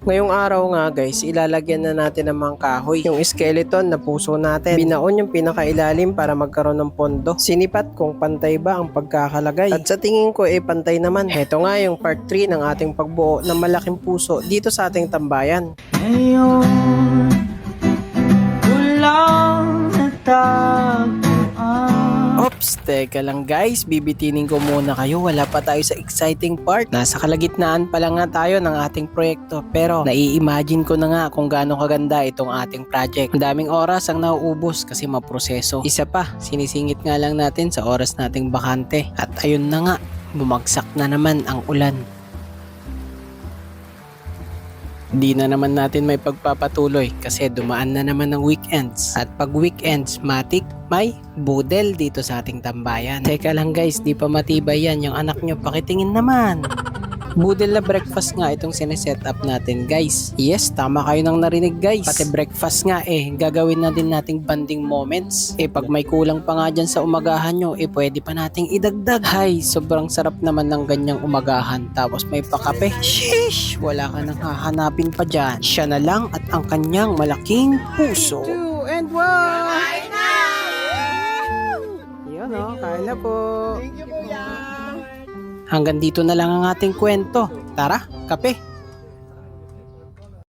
Ngayong araw nga guys, ilalagyan na natin ng mga kahoy yung skeleton na puso natin. Binaon yung pinakailalim para magkaroon ng pondo. Sinipat kung pantay ba ang pagkakalagay. At sa tingin ko pantay naman. Heto nga yung part 3 ng ating pagbuo ng malaking puso dito sa ating tambayan. Ngayon, walang natagpuan. Ops, teka lang guys, bibitinin ko muna kayo. Wala pa tayo sa exciting part. Nasa kalagitnaan pa lang nga tayo ng ating proyekto. Pero nai-imagine ko na nga kung gaano kaganda itong ating project. Ang daming oras ang nauubos kasi maproseso. Isa pa, sinisingit nga lang natin sa oras nating bakante. At ayun na nga, bumagsak na naman ang ulan. Di na naman natin may pagpapatuloy kasi dumaan na naman ng weekends. At pag weekends, matik, may budel dito sa ating tambayan. Teka lang guys, di pa matibay yan. Yung anak nyo, pakitingin naman. Budel na breakfast nga itong sineset up natin guys. Yes, tama kayo nang narinig guys. Pati breakfast nga gagawin na din nating banding moments. Pag may kulang pa nga dyan sa umagahan nyo, pwede pa nating idagdag. Hay, sobrang sarap naman ng ganyang umagahan. Tapos may pakape. Sheesh, wala ka nang hahanapin pa dyan. Siya na lang at ang kanyang malaking puso. 2 and 1! Kain na! Yun o, kain na po. Thank you po. Hanggang dito na lang ang ating kwento. Tara, kape!